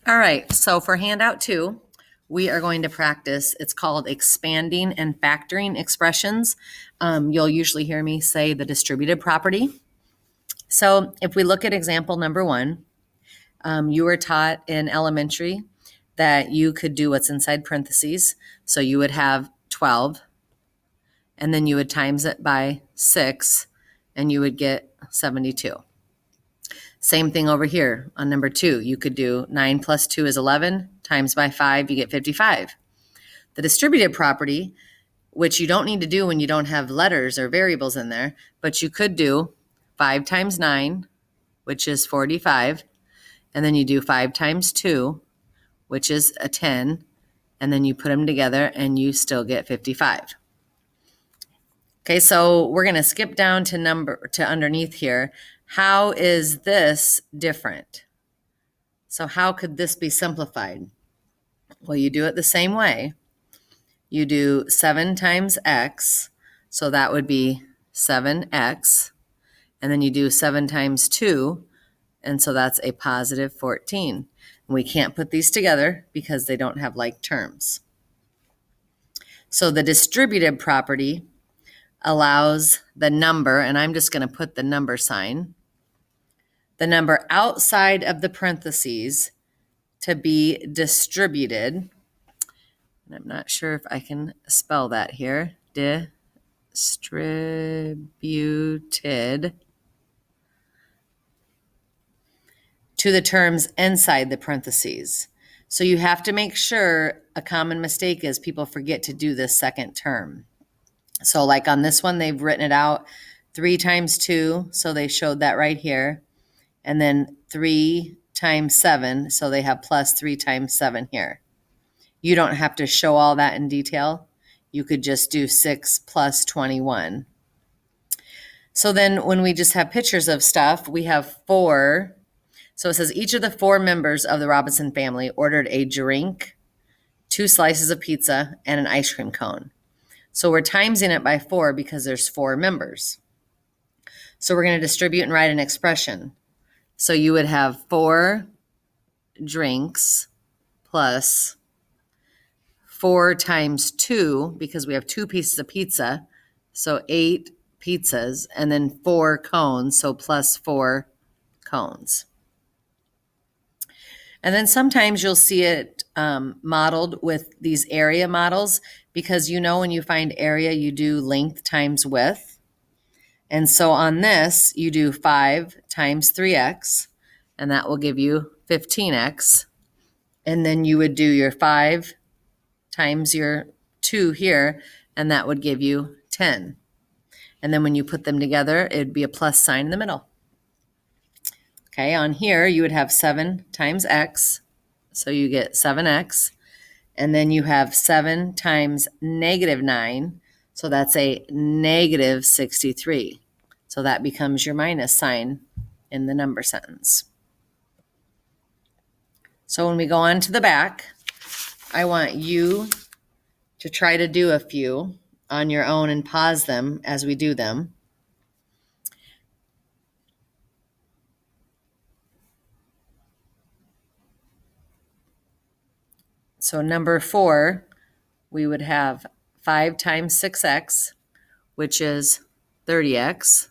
All right, so for handout 2, we are going to practice, it's called expanding and factoring expressions. You'll usually hear me say the distributive property. So if we look at example number 1, you were taught in elementary that you could do what's inside parentheses. So you would have 12, and then you would times it by 6, and you would get 72. Same thing over here on number 2. You could do 9 plus 2 is 11, times by 5, you get 55. The distributive property, which you don't need to do when you don't have letters or variables in there, but you could do 5 times 9, which is 45, and then you do 5 times 2, which is a 10, and then you put them together and you still get 55. Okay, so we're going to skip down to underneath here. How is this different? So how could this be simplified? Well, you do it the same way. You do 7 times x, so that would be 7x. And then you do 7 times 2, and so that's a positive 14. And we can't put these together because they don't have like terms. So the distributive property allows the number, and I'm just going to put the number sign, the number outside of the parentheses to be distributed. And I'm not sure if I can spell that here. Distributed to the terms inside the parentheses. So you have to make sure, a common mistake is people forget to do this second term. So like on this one, they've written it out 3 times 2, so they showed that right here. And then 3 times 7, so they have plus 3 times 7 here. You don't have to show all that in detail. You could just do 6 plus 21. So then when we just have pictures of stuff, we have 4. So it says each of the 4 members of the Robinson family ordered a drink, 2 slices of pizza, and an ice cream cone. So we're timesing it by 4 because there's 4 members. So we're going to distribute and write an expression. So you would have 4 drinks plus 4 times 2, because we have 2 pieces of pizza, so 8 pizzas, and then 4 cones, so plus 4 cones. And then sometimes you'll see it modeled with these area models, because when you find area, you do length times width. And so on this, you do 5 times 3x, and that will give you 15x. And then you would do your 5 times your 2 here, and that would give you 10. And then when you put them together, it'd be a plus sign in the middle. Okay, on here, you would have 7 times x, so you get 7x. And then you have 7 times negative 9, so that's a negative 63. So that becomes your minus sign in the number sentence. So when we go on to the back, I want you to try to do a few on your own and pause them as we do them. So number 4, we would have 5 times 6x, which is 30x.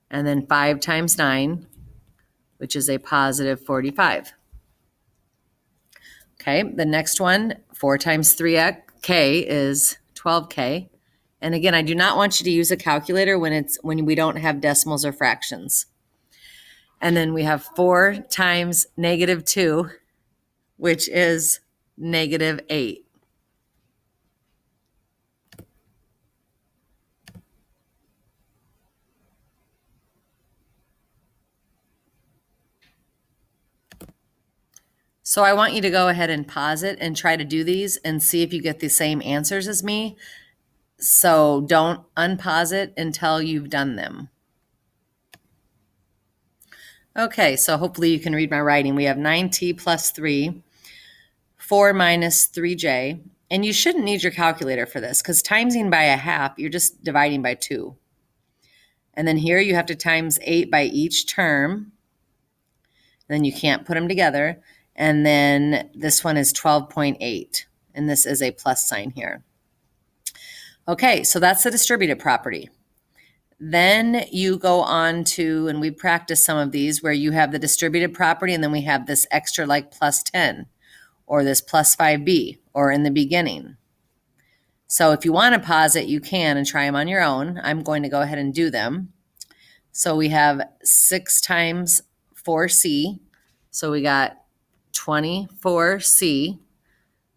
And then 5 times 9, which is a positive 45. Okay, the next one, 4 times 3k is 12k. And again, I do not want you to use a calculator when we don't have decimals or fractions. And then we have 4 times negative 2, which is negative 8. So I want you to go ahead and pause it and try to do these and see if you get the same answers as me. So don't unpause it until you've done them. Okay, so hopefully you can read my writing. We have 9t plus 3, 4 minus 3j. And you shouldn't need your calculator for this, because timesing by a half, you're just dividing by 2. And then here you have to times 8 by each term. And then you can't put them together. And then this one is 12.8. And this is a plus sign here. Okay, so that's the distributed property. Then you go on to, and we practice some of these where you have the distributed property and then we have this extra like plus 10 or this plus 5b or in the beginning. So if you want to pause it, you can and try them on your own. I'm going to go ahead and do them. So we have 6 times 4c. So we got 24c.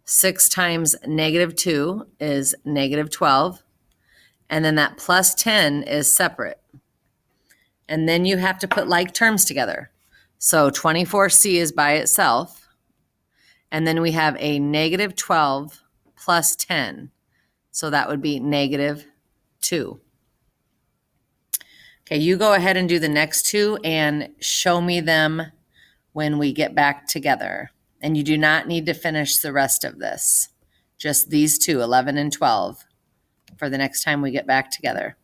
6 times negative 2 is negative 12. And then that plus 10 is separate. And then you have to put like terms together. So 24c is by itself. And then we have a negative 12 plus 10. So that would be negative 2. Okay, you go ahead and do the next two and show me them when we get back together. And you do not need to finish the rest of this. Just these two, 11 and 12, for the next time we get back together.